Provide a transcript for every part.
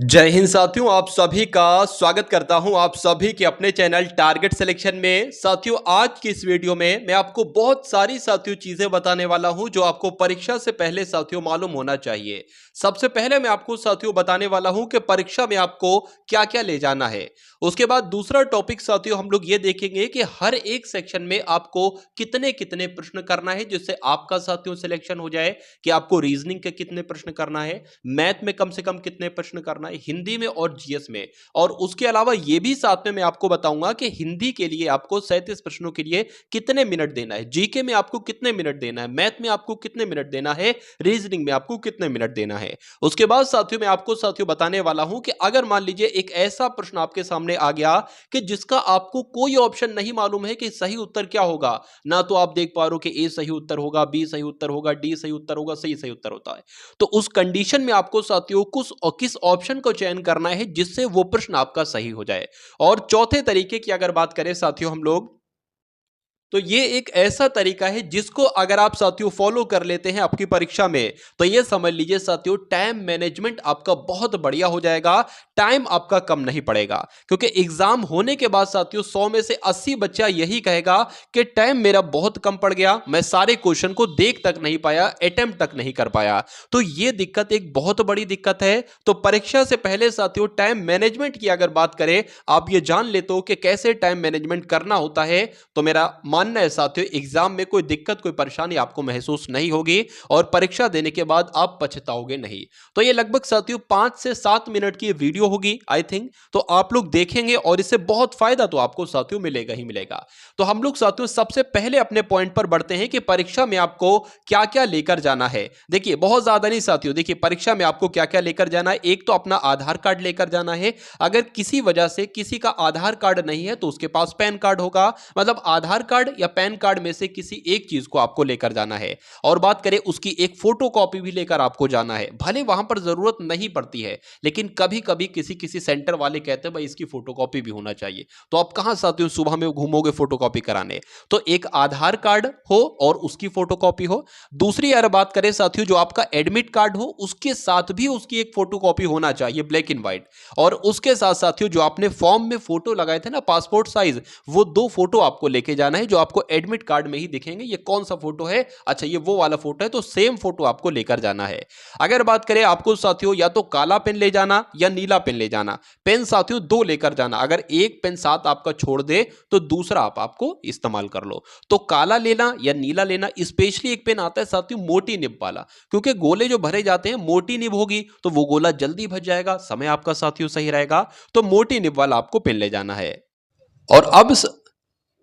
जय हिंद साथियों, आप सभी का स्वागत करता हूं आप सभी के अपने चैनल टारगेट सिलेक्शन में। साथियों, आज की इस वीडियो में मैं आपको बहुत सारी साथियों चीजें बताने वाला हूं जो आपको परीक्षा से पहले साथियों मालूम होना चाहिए। सबसे पहले मैं आपको साथियों बताने वाला हूं कि परीक्षा में आपको क्या क्या ले जाना है। उसके बाद दूसरा टॉपिक साथियों हम लोग ये देखेंगे कि हर एक सेक्शन में आपको कितने कितने प्रश्न करना है जिससे आपका साथियों सिलेक्शन हो जाए कि आपको रीजनिंग के कितने प्रश्न करना है, मैथ में कम से कम कितने प्रश्न करना है, हिंदी में और जीएस में। और उसके अलावा यह भी साथ में मैं आपको बताऊंगा कि हिंदी के लिए आपको 37 प्रश्नों के लिए कितने मिनट देना है, जीके में आपको कितने मिनट देना है, मैथ में आपको कितने मिनट देना है, रीजनिंग में आपको कितने मिनट देना है। उसके बाद साथियों मैं आपको साथियों बताने वाला हूं कि अगर मान लीजिए एक ऐसा प्रश्न आपके सामने आ गया कि जिसका आपको कोई ऑप्शन नहीं मालूम है कि सही उत्तर क्या होगा, ना तो आप देख पा रहे हो कि ए सही उत्तर होगा, बी सही उत्तर होगा, डी सही उत्तर होगा, सही सही उत्तर होता है, तो उस कंडीशन में आपको साथियों किस ऑप्शन को चयन करना है जिससे वो प्रश्न आपका सही हो जाए। और चौथे तरीके की अगर बात करें साथियों हम लोग, तो ये एक ऐसा तरीका है जिसको अगर आप साथियों फॉलो कर लेते हैं आपकी परीक्षा में, तो ये समझ लीजिए साथियों टाइम मैनेजमेंट आपका बहुत बढ़िया हो जाएगा, टाइम आपका कम नहीं पड़ेगा। क्योंकि एग्जाम होने के बाद साथियों 100 में से 80 बच्चा यही कहेगा कि टाइम मेरा बहुत कम पड़ गया, मैं सारे क्वेश्चन को देख तक नहीं पाया, अटेम्प्ट तक नहीं कर पाया। तो ये दिक्कत एक बहुत बड़ी दिक्कत है। तो परीक्षा से पहले साथियों टाइम मैनेजमेंट की अगर बात करें, आप ये जान लेते हो कि कैसे टाइम मैनेजमेंट करना होता है, तो मेरा मानना है साथियों एग्जाम में कोई दिक्कत कोई परेशानी आपको महसूस नहीं होगी और परीक्षा देने के बाद आप पछताओगे नहीं। तो ये लगभग साथियों 5 से 7 मिनट की वीडियो होगी आई थिंक, तो आप लोग देखेंगे और इससे बहुत फायदा तो आपको साथियों मिलेगा ही मिलेगा। तो हम लोग साथियों सबसे पहले अपने पॉइंट पर बढ़ते हैं कि परीक्षा में आपको क्या क्या लेकर जाना है। देखिए बहुत ज्यादा नहीं साथियों, देखिए परीक्षा में आपको क्या क्या लेकर जाना है। एक तो अपना आधार कार्ड लेकर जाना है, अगर किसी वजह से किसी का आधार कार्ड नहीं है तो उसके पास पैन कार्ड होगा, मतलब आधार कार्ड या पैन कार्ड में से किसी एक चीज को आपको लेकर जाना है। और बात करें उसकी एक फोटो कॉपी भी लेकर आपको जाना है, भले वहां पर जरूरत नहीं पड़ती है लेकिन कभी कभी किसी किसी सेंटर वाले कहते हैं भाई इसकी फोटो कॉपी भी होना चाहिए, तो आप कहां साथियों सुबह में घूमोगे फोटो कॉपी कराने। तो एक आधार कार्ड हो और उसकी फोटो कॉपी हो। दूसरी यार बात करें साथियों जो आपका एडमिट कार्ड हो उसके साथ भी उसकी एक फोटो कॉपी होना चाहिए ब्लैक एंड व्हाइट। और उसके साथ साथियों जो आपने फॉर्म में फोटो लगाए थे ना पासपोर्ट साइज, वो 2 फोटो आपको लेके जाना है जो आपको एडमिट कार्ड में ही दिखेंगे। ये कौन सा फोटो है, अच्छा ये वो वाला फोटो है, तो सेम फोटो आपको लेकर जाना है। अगर बात करें आपको साथियों या तो काला पेन ले जाना या नीला पेन ले जाना। पेन साथियों 2 लेकर जाना, अगर एक पेन साथ आपका छोड़ दे तो दूसरा आपको इस्तेमाल कर लो। तो काला लेना या नीला लेना। स्पेशली एक पेन आता है साथियों मोटी निब वाला, क्योंकि गोले जो भरे जाते हैं मोटी निब होगी तो वो गोला जल्दी भर जाएगा, समय आपका साथियों सही रहेगा। तो मोटी निब वाला आपको पेन ले जाना है।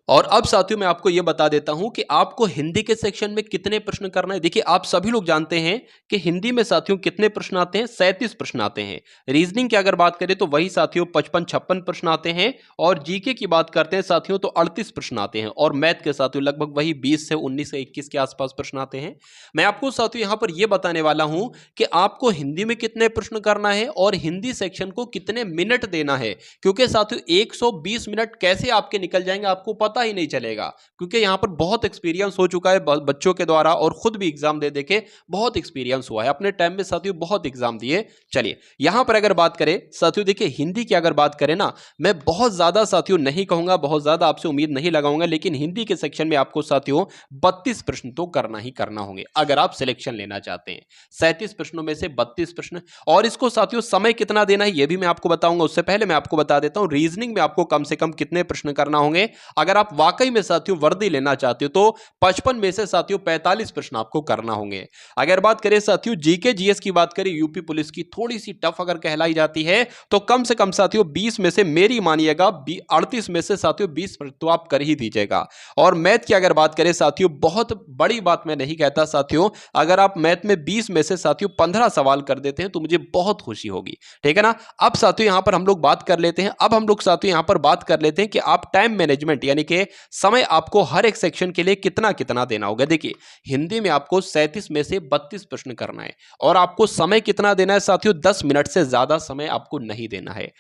और अब साथियों मैं आपको यह बता देता हूं कि आपको हिंदी के सेक्शन में कितने प्रश्न करना है। देखिए आप सभी लोग जानते हैं कि हिंदी में साथियों कितने प्रश्न आते हैं, 37 प्रश्न आते हैं। रीजनिंग की अगर बात करें तो वही साथियों 55-56 प्रश्न आते हैं। और जीके की बात करते हैं साथियों तो 38 प्रश्न आते हैं। और मैथ के साथियों लगभग वही 20 से 19 से 21 के आसपास प्रश्न आते हैं। मैं आपको साथियों यहां पर यह बताने वाला हूं कि आपको हिंदी में कितने प्रश्न करना है और हिंदी सेक्शन को कितने मिनट देना है। क्योंकि साथियों 120 मिनट कैसे आपके निकल जाएंगे आपको पता ही नहीं चलेगा, क्योंकि यहां पर बहुत एक्सपीरियंस हो चुका है बच्चों के द्वारा और खुद भी एग्जाम दे देके बहुत एक्सपीरियंस हुआ है, अपने टाइम में साथियों बहुत एग्जाम दिए। चलिए यहां पर अगर बात करें साथियों, देखिए हिंदी की अगर बात करें ना, मैं बहुत ज्यादा साथियों नहीं कहूंगा, बहुत ज्यादा आपसे उम्मीद नहीं लगाऊंगा, लेकिन हिंदी के सेक्शन में आपको साथियों 32 प्रश्न तो करना ही करना होंगे अगर आप सिलेक्शन लेना चाहते हैं। 37 प्रश्नों में से 32 प्रश्न। और इसको साथियों समय कितना देना है यह भी मैं आपको बताऊंगा। उससे पहले मैं आपको बता देता हूं रीजनिंग में आपको कम से कम कितने प्रश्न करना होंगे। अगर आप वाकई में साथियों वर्दी लेना चाहते हो तो 55 में से साथियों 45 प्रश्न आपको करना होंगे। अगर बात करें साथियों जीके जीएस की बात करें, यूपी पुलिस की थोड़ी सी टफ अगर कहलाई जाती है तो कम से कम साथियों 20 में से मेरी मानिएगा 38 में से साथियों 20 तो आप कर ही दीजिएगा। और मैथ की अगर बात करें साथियों, बहुत बड़ी बात मैं नहीं कहता साथियों, अगर आप मैथ में 20 में से साथियों 15 सवाल कर देते हैं तो मुझे बहुत खुशी होगी, ठीक है ना। अब साथियों यहां पर हम लोग बात कर लेते हैं, अब हम लोग साथियों यहां पर बात कर लेते हैं कि आप टाइम मैनेजमेंट यानी कि समय आपको हर एक सेक्शन के लिए कितना कितना देना होगा। देखिए हिंदी में आपको 37 में से 32 प्रश्न करना है और आपको समय कितना देना है साथियों, 10 मिनट से ज्यादा समय आपको नहीं देना है।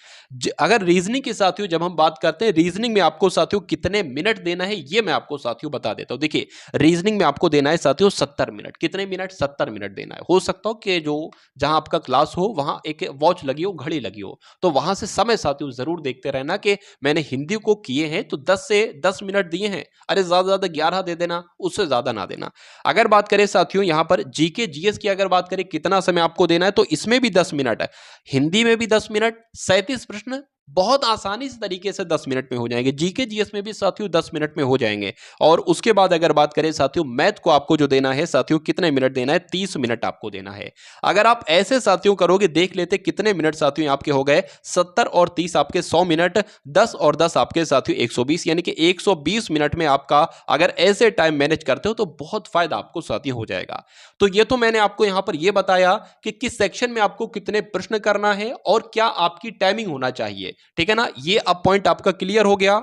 अगर रीजनिंग की साथियों जब हम बात करते हैं, रीजनिंग में आपको साथियों कितने मिनट देना है ये मैं आपको साथियों बता देता हूं। देखिए रीजनिंग में आपको देना है साथियों 70 मिनट। कितने मिनट? 70 मिनट देना है। हो सकता हो कि जो जहां आपका क्लास हो वहां एक वॉच लगी हो, घड़ी लगी हो, तो वहां से समय साथियों जरूर देखते रहना कि मैंने हिंदी को किए हैं तो 10 से 10 मिनट दिए हैं, अरे ज्यादा ज्यादा 11 दे देना, उससे ज्यादा ना देना। अगर बात करें साथियों यहां पर जीके जीएस की अगर बात करें कितना समय आपको देना है, तो इसमें भी 10 मिनट है, हिंदी में भी 10 मिनट, 37 प्रश्न बहुत आसानी से तरीके से 10 मिनट में हो जाएंगे। जीके जीएस में भी साथियों 10 मिनट में हो जाएंगे। और उसके बाद अगर बात करें साथियों मैथ को आपको जो देना है साथियों, कितने मिनट देना है? 30 मिनट आपको देना है। अगर आप ऐसे साथियों करोगे, देख लेते कितने मिनट साथियों आपके हो गए, 70 और 30 आपके 100 मिनट, 10 और 10 आपके साथियों 120, यानी कि 120 मिनट में आपका अगर ऐसे टाइम मैनेज करते हो तो बहुत फायदा आपको साथियों हो जाएगा। तो ये तो मैंने आपको यहां पर यह बताया कि किस सेक्शन में आपको कितने प्रश्न करना है और क्या आपकी टाइमिंग होना चाहिए, ठीक है ना। ये अब पॉइंट आपका क्लियर हो गया।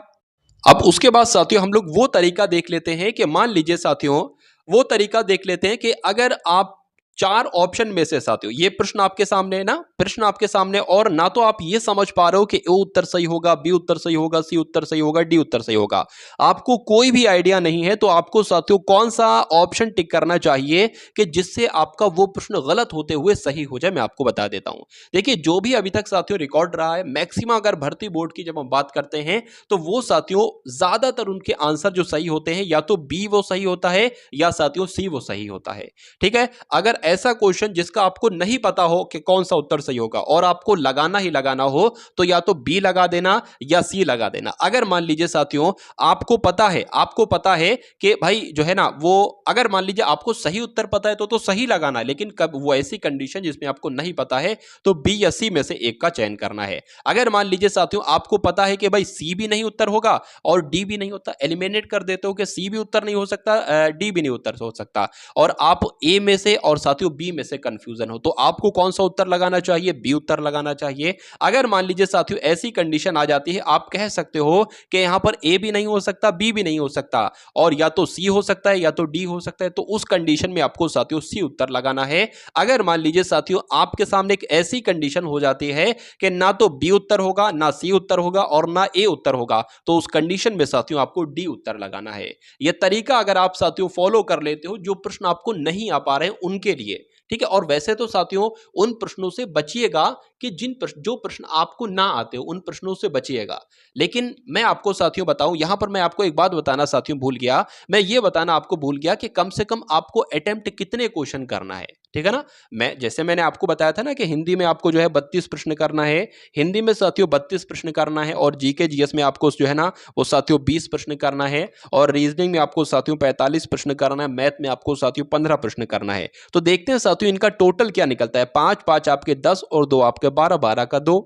अब उसके बाद साथियों हम लोग वो तरीका देख लेते हैं कि मान लीजिए साथियों, वो तरीका देख लेते हैं कि अगर आप चार ऑप्शन में से साथियों, ये प्रश्न आपके सामने है ना, प्रश्न आपके सामने, और ना तो आप ये समझ पा रहे हो कि ए उत्तर सही होगा, बी उत्तर सही होगा, सी उत्तर सही होगा, डी उत्तर सही होगा, आपको कोई भी आइडिया नहीं है, तो आपको साथियों कौन सा ऑप्शन टिक करना चाहिए कि जिससे आपका वो प्रश्न गलत होते हुए सही हो जाए, मैं आपको बता देता हूं। देखिए जो भी अभी तक साथियों रिकॉर्ड रहा है, मैक्सिमम अगर भर्ती बोर्ड की जब हम बात करते हैं तो वो साथियों ज्यादातर उनके आंसर जो सही होते हैं, या तो बी वो सही होता है या साथियों सी वो सही होता है, ठीक है। अगर ऐसा क्वेश्चन जिसका आपको नहीं पता हो कि कौन सा उत्तर सही होगा और आपको लगाना ही लगाना हो, तो या तो बी लगा देना या सी लगा देना। अगर मान लीजिए साथियों आपको पता है कि भाई जो है ना वो, अगर मान लीजिए आपको सही उत्तर पता है तो सही लगाना है, लेकिन कब वो ऐसी कंडीशन जिसमें आपको नहीं पता है तो बी या सी में से एक का चयन करना है। अगर मान लीजिए साथियों आपको पता है कि भाई सी भी नहीं उत्तर होगा और डी भी नहीं होता, एलिमिनेट कर देते हो कि सी भी उत्तर नहीं हो सकता, डी भी नहीं उत्तर हो सकता, और आप ए में से और साथियों बी में से कंफ्यूजन हो, तो आपको कौन सा उत्तर लगाना चाहिए? बी उत्तर लगाना चाहिए। अगर मान लीजिए साथियों ऐसी कंडीशन आ जाती है, आप कह सकते हो कि यहां पर ए भी नहीं हो सकता, बी भी नहीं हो सकता, और या तो सी हो सकता है या तो डी हो सकता है, तो उस कंडीशन में आपको साथियों सी उत्तर लगाना है। अगर मान लीजिए साथियों आपके सामने एक ऐसी कंडीशन हो जाती है कि ना तो बी उत्तर होगा, ना सी उत्तर होगा और ना ए उत्तर होगा, तो उस कंडीशन में साथियों आपको डी उत्तर लगाना है। यह तरीका अगर आप साथियों फॉलो कर लेते हो, जो प्रश्न आपको नहीं आ पा रहे हैं उनके लिए, ठीक है। और वैसे तो साथियों उन प्रश्नों से बचिएगा कि जो प्रश्न आपको ना आते हो, उन प्रश्नों से बचिएगा। लेकिन मैं आपको साथियों बताऊं, यहां पर मैं आपको एक बात बताना साथियों भूल गया, मैं ये बताना आपको भूल गया कि कम से कम आपको अटेम्प्ट कितने क्वेश्चन करना है, ठीक है ना। जैसे मैंने आपको बताया था ना कि हिंदी में आपको जो है 32 प्रश्न करना है, हिंदी में साथियों 32 प्रश्न करना है, और जीके जीएस में आपको जो है ना वो साथियों 20 प्रश्न करना है, और रीजनिंग में आपको साथियों 45 प्रश्न करना है, मैथ में आपको साथियों 15 प्रश्न करना है। तो देखते हैं साथियों इनका टोटल क्या निकलता है। 5 5 आपके 10 और 2 आपके 12, 12 का 2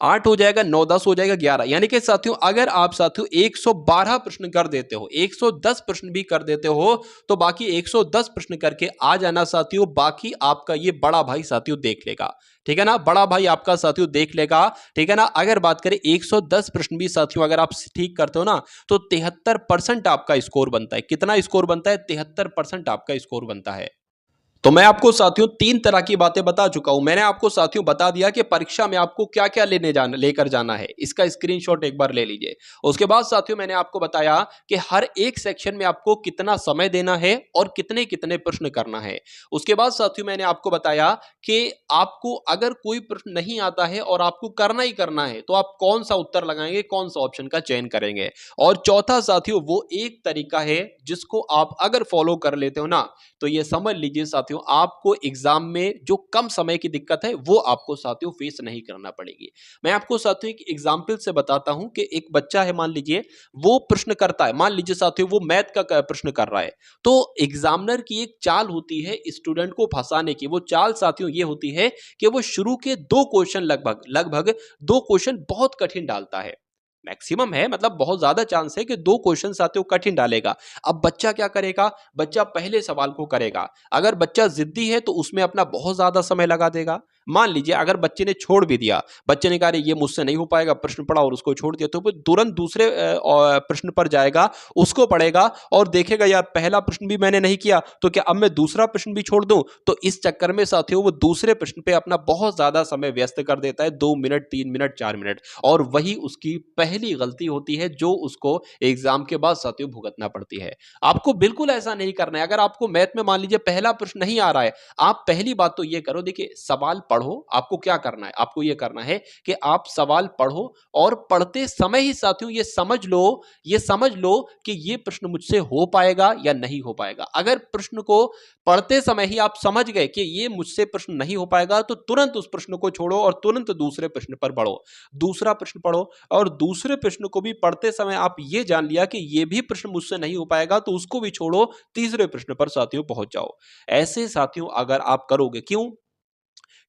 8 हो जाएगा, 9 10 हो जाएगा 11, यानी कि साथियों अगर आप साथियों 112 प्रश्न कर देते हो, 110 प्रश्न भी कर देते हो, तो बाकी 110 प्रश्न करके आ जाना साथियों, बाकी आपका ये बड़ा भाई साथियों देख लेगा, ठीक है ना, बड़ा भाई आपका साथियों देख लेगा, ठीक है ना। अगर बात करें 110 प्रश्न भी साथियों अगर आप ठीक करते हो ना, तो 73% आपका स्कोर बनता है। कितना स्कोर बनता है? 73% आपका स्कोर बनता है। तो मैं आपको साथियों तीन तरह की बातें बता चुका हूं। मैंने आपको साथियों बता दिया कि परीक्षा में आपको क्या क्या लेकर जाना है, इसका स्क्रीनशॉट एक बार ले लीजिए। उसके बाद साथियों मैंने आपको बताया कि हर एक सेक्शन में आपको कितना समय देना है और कितने कितने प्रश्न करना है। उसके बाद साथियों मैंने आपको बताया कि आपको अगर कोई प्रश्न नहीं आता है और आपको करना ही करना है, तो आप कौन सा उत्तर लगाएंगे, कौन सा ऑप्शन का चयन करेंगे। और चौथा साथियों वो एक तरीका है जिसको आप अगर फॉलो कर लेते हो ना, तो ये समझ लीजिए साथियों आपको एग्जाम में जो कम समय की दिक्कत है वो आपको साथियों फेस नहीं करना पड़ेगी। मैं आपको साथियों एक एग्जांपल से बताता हूं कि एक बच्चा है, मान लीजिए वो प्रश्न करता है, मान लीजिए साथियों वो मैथ का प्रश्न कर रहा है, तो एग्जामिनर की एक चाल होती है स्टूडेंट को फंसाने की। वो चाल साथियों ये होती है कि वो शुरू के 2 क्वेश्चन लगभग 2 क्वेश्चन बहुत कठिन डालता है, मैक्सिमम है, मतलब बहुत ज्यादा चांस है कि 2 क्वेश्चन साथियों कठिन डालेगा। अब बच्चा क्या करेगा, बच्चा पहले सवाल को करेगा, अगर बच्चा जिद्दी है तो उसमें अपना बहुत ज्यादा समय लगा देगा, मान लीजिए अगर बच्चे ने छोड़ भी दिया, बच्चे ने कहा अरे ये मुझसे नहीं हो पाएगा, प्रश्न पढ़ा और उसको छोड़ दिया, तो वो तुरंत दूसरे प्रश्न पर जाएगा, उसको पढ़ेगा और देखेगा यार पहला प्रश्न भी मैंने नहीं किया, तो क्या अब मैं दूसरा प्रश्न भी छोड़ दूं? तो इस चक्कर में साथियों वो दूसरे प्रश्न पे अपना बहुत ज्यादा समय व्यस्त कर देता है, 2 मिनट, 3 मिनट, 4 मिनट, और वही उसकी पहली गलती होती है जो उसको एग्जाम के बाद साथियों भुगतना पड़ती है। आपको बिल्कुल ऐसा नहीं करना है। अगर आपको मैथ में मान लीजिए पहला प्रश्न नहीं आ रहा है, आप पहली बात तो ये करो, देखिए सवाल पढ़ो। आपको क्या करना है? आपको ये करना है कि आप सवाल पढ़ो और पढ़ते समय ही साथियों ये समझ लो कि ये प्रश्न मुझसे हो पाएगा या नहीं हो पाएगा। अगर प्रश्न को पढ़ते समय ही आप समझ गए कि ये मुझसे प्रश्न नहीं हो पाएगा, तो तुरंत उस प्रश्न को छोड़ो और तुरंत दूसरे प्रश्न पर बढ़ो। दूसरा प्रश्न पढ़ो और दूसरे प्रश्न को भी पढ़ते समय आप ये जान लिया कि ये भी प्रश्न मुझसे नहीं हो पाएगा, तो उसको भी छोड़ो, तीसरे प्रश्न पर साथियों पहुंच जाओ। ऐसे साथियों अगर आप करोगे, क्यों?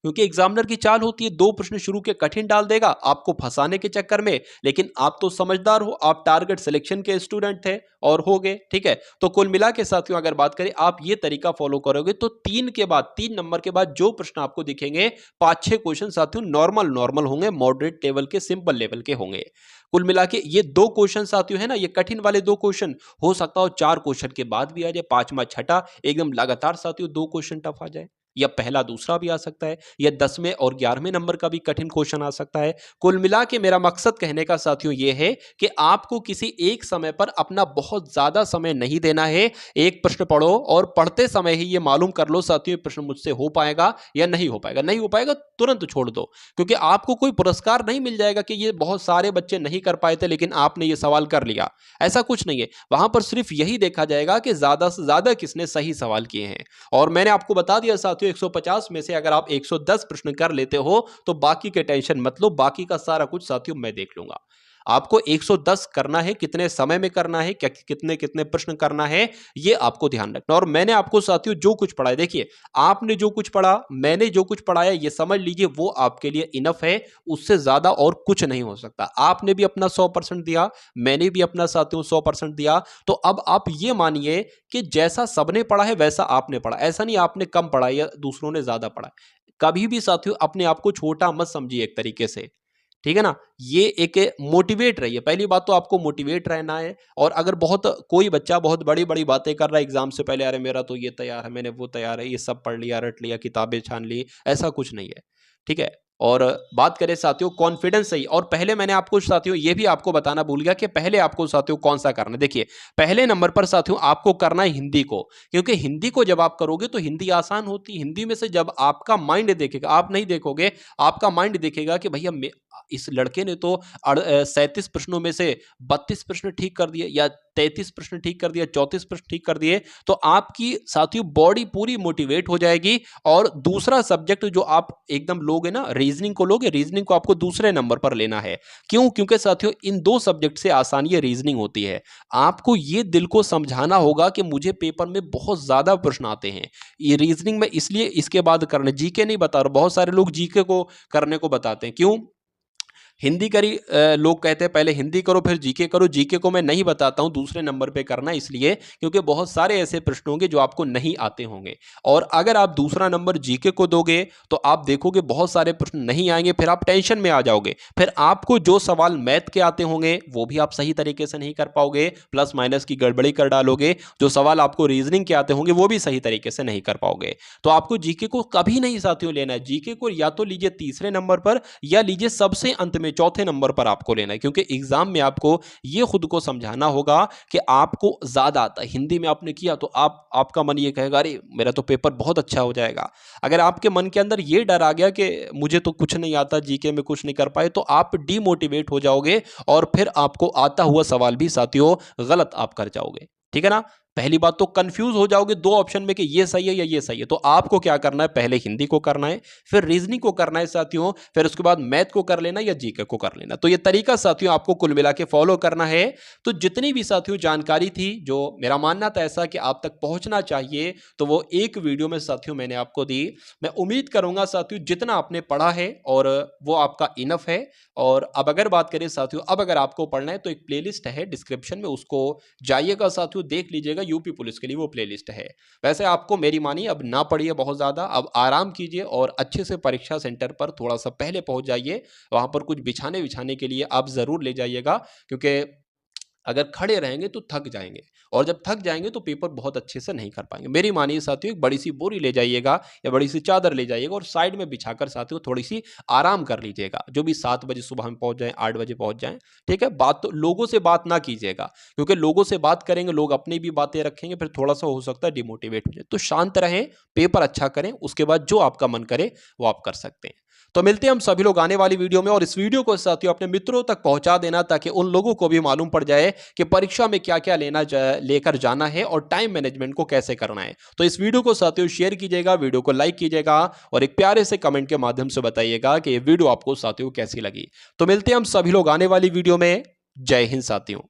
क्योंकि एग्जामिनर की चाल होती है, दो प्रश्न शुरू के कठिन डाल देगा आपको फंसाने के चक्कर में, लेकिन आप तो समझदार हो, आप टारगेट सिलेक्शन के स्टूडेंट थे और हो गए, ठीक है। तो कुल मिला के साथियों अगर बात करें, आप ये तरीका फॉलो करोगे तो 3 नंबर के बाद जो प्रश्न आपको दिखेंगे, 5-6 क्वेश्चन साथियों नॉर्मल होंगे, मॉडरेट लेवल के, सिंपल लेवल के होंगे। कुल मिला के ये 2 क्वेश्चन साथियों है ना, ये कठिन वाले 2 क्वेश्चन हो सकता हो 4 क्वेश्चन के बाद भी आ जाए, 5वां छठा एकदम लगातार साथियों 2 क्वेश्चन टफ आ जाए, या पहला दूसरा भी आ सकता है, या 10वें और 11वें नंबर का भी कठिन क्वेश्चन आ सकता है। कुल मिला के मेरा मकसद कहने का साथियों ये है कि आपको किसी एक समय पर अपना बहुत ज्यादा समय नहीं देना है। एक प्रश्न पढ़ो और पढ़ते समय ही ये मालूम कर लो साथियों ये प्रश्न मुझसे हो पाएगा या नहीं हो पाएगा। नहीं हो पाएगा तुरंत छोड़ दो, क्योंकि आपको कोई पुरस्कार नहीं मिल जाएगा कि ये बहुत सारे बच्चे नहीं कर पाए थे लेकिन आपने ये सवाल कर लिया, ऐसा कुछ नहीं है। वहां पर सिर्फ यही देखा जाएगा कि ज्यादा से ज्यादा किसने सही सवाल किए हैं। और मैंने आपको बता दिया साथियों, 150 में से अगर आप 110 प्रश्न कर लेते हो तो बाकी के टेंशन मत लो, बाकी का सारा कुछ साथियों मैं देख लूंगा। आपको 110 करना है, कितने समय में करना है, क्या कितने कितने प्रश्न करना है, ये आपको ध्यान रखना। और मैंने आपको साथियों जो कुछ पढ़ाया, देखिए आपने जो कुछ पढ़ा, मैंने जो कुछ पढ़ाया, ये समझ लीजिए वो आपके लिए इनफ है, उससे ज्यादा और कुछ नहीं हो सकता। आपने भी अपना 100% दिया, मैंने भी अपना साथियों 100% दिया। तो अब आप ये मानिए कि जैसा सबने पढ़ा है वैसा आपने पढ़ा, ऐसा नहीं आपने कम पढ़ा या दूसरों ने ज्यादा पढ़ा। कभी भी साथियों अपने आप को छोटा मत समझिए एक तरीके से, ठीक है ना। ये एक मोटिवेट रहिए, पहली बात तो आपको मोटिवेट रहना है। और अगर बहुत कोई बच्चा बहुत बड़ी बड़ी बातें कर रहा है एग्जाम से पहले, अरे मेरा तो ये तैयार है, मैंने वो तैयार है, ये सब पढ़ लिया, रट लिया, किताबें छान ली, ऐसा कुछ नहीं है, ठीक है। और बात करें साथियों कॉन्फिडेंस सही, और पहले मैंने आपको साथियों ये भी आपको बताना भूल गया कि पहले आपको साथियों कौन सा करना है। देखिए पहले नंबर पर साथियों आपको करना है हिंदी को, क्योंकि हिंदी को जब आप करोगे तो हिंदी आसान होती है। हिंदी में से जब आपका माइंड देखेगा, आप नहीं देखोगे, आपका माइंड देखेगा कि भैया इस लड़के ने तो 37 प्रश्नों में से 32 प्रश्न ठीक कर दिए, या 33 प्रश्न ठीक कर दिया, 34 प्रश्न ठीक कर दिए, तो आपकी साथियों बॉडी पूरी मोटिवेट हो जाएगी। और दूसरा सब्जेक्ट जो आप एकदम लोगे ना, रीजनिंग को लोगे, रीजनिंग को आपको दूसरे नंबर पर लेना है। क्यों? क्योंकि साथियों इन 2 सब्जेक्ट से आसान ये रीजनिंग होती है। आपको ये दिल को समझाना होगा कि मुझे पेपर में बहुत ज्यादा प्रश्न आते हैं, ये रीजनिंग में इसलिए इसके बाद करने, जीके नहीं बता रहा, बहुत सारे लोग जीके को करने को बताते हैं। क्यों? हिंदी करी, लोग कहते हैं पहले हिंदी करो फिर जीके करो। जीके को मैं नहीं बताता हूं दूसरे नंबर पे करना, इसलिए क्योंकि बहुत सारे ऐसे प्रश्न होंगे जो आपको नहीं आते होंगे, और अगर आप दूसरा नंबर जीके को दोगे तो आप देखोगे बहुत सारे प्रश्न नहीं आएंगे, फिर आप टेंशन में आ जाओगे। फिर आपको जो सवाल मैथ के आते होंगे वो भी आप सही तरीके से नहीं कर पाओगे, प्लस माइनस की गड़बड़ी कर डालोगे। जो सवाल आपको रीजनिंग के आते होंगे वो भी सही तरीके से नहीं कर पाओगे। तो आपको जीके को कभी नहीं साथियों लेना है। जीके को या तो लीजिए तीसरे नंबर पर, या लीजिए सबसे अंत में चौथे नंबर पर आपको लेना है, क्योंकि एग्जाम में आपको ये खुद को समझाना होगा कि आपको ज्यादा आता है। हिंदी में आपने किया तो आपका मन ये कहेगा अरे मेरा तो पेपर बहुत अच्छा हो जाएगा। अगर आपके मन के अंदर ये डर आ गया कि मुझे तो कुछ नहीं आता, जीके में कुछ नहीं कर पाए, तो आप डीमोटिवेट हो जाओगे और फिर आपको आता हुआ सवाल भी साथियों गलत आप कर जाओगे, ठीक है ना। पहली बात तो कंफ्यूज हो जाओगे 2 ऑप्शन में कि ये सही है या ये सही है। तो आपको क्या करना है, पहले हिंदी को करना है, फिर रीजनिंग को करना है साथियों, फिर उसके बाद मैथ को कर लेना या जीके को कर लेना। तो ये तरीका साथियों आपको कुल मिला के फॉलो करना है। तो जितनी भी साथियों जानकारी थी, जो मेरा मानना था ऐसा कि आप तक पहुंचना चाहिए, तो वो एक वीडियो में साथियों मैंने आपको दी। मैं उम्मीद करूंगा साथियों जितना आपने पढ़ा है और वो आपका इनफ है। और अब अगर बात करें साथियों, अब अगर आपको पढ़ना है तो एक प्लेलिस्ट है डिस्क्रिप्शन में, उसको जाइएगा साथियों, देख लीजिएगा। यूपी पुलिस के लिए वो प्लेलिस्ट है। वैसे आपको मेरी मानिए अब ना पढ़िए बहुत ज़्यादा, अब आराम कीजिए और अच्छे से परीक्षा सेंटर पर थोड़ा-सा पहले पहुँच जाइए। वहाँ पर कुछ बिछाने-विछाने के लिए आप ज़रूर ले जाइएगा, क्योंकि अगर खड़े रहेंगे तो थक जाएँगे और जब थक जाएँगे तो पेपर बहुत अच्छे से नहीं कर पाएँगे। मेरी मानिए साथियों, एक बड़ी-सी बोरी ले जाइएगा या बड़ी-सी चादर ले जाइएगा और साइड में बिछाकर साथियों थोड़ी-सी आराम कर लीजिएगा। जो भी 7 बजे सुबह में पहुँच जाएँ, 8 बजे पहुँच जाएँ, ठीक है? बात तो लोगों से बात ना कीजिएगा, क्योंकि लोगों से बात करेंगे, लोग अपनी भी बातें रखेंगे, फिर थोड़ा-सा हो सकता है डिमोटिवेट हो जाए। तो शांत रहें, पेपर अच्छा करें, उसके बाद जो आपका मन करे वो आप कर सकते हैं। तो मिलते हैं हम सभी लोग आने वाली वीडियो में, और इस वीडियो को साथियों अपने मित्रों तक पहुंचा देना ताकि उन लोगों को भी मालूम पड़ जाए कि परीक्षा में क्या-क्या लेकर जाना है और टाइम मैनेजमेंट को कैसे करना है। तो इस वीडियो को साथियों शेयर कीजिएगा, वीडियो को लाइक कीजिएगा और एक प्यारे से कमेंट के माध्यम से बताइएगा कि ये वीडियो आपको साथियों कैसी लगी। तो मिलते हैं हम सभी लोग आने वाली वीडियो में। जय हिंद साथियों।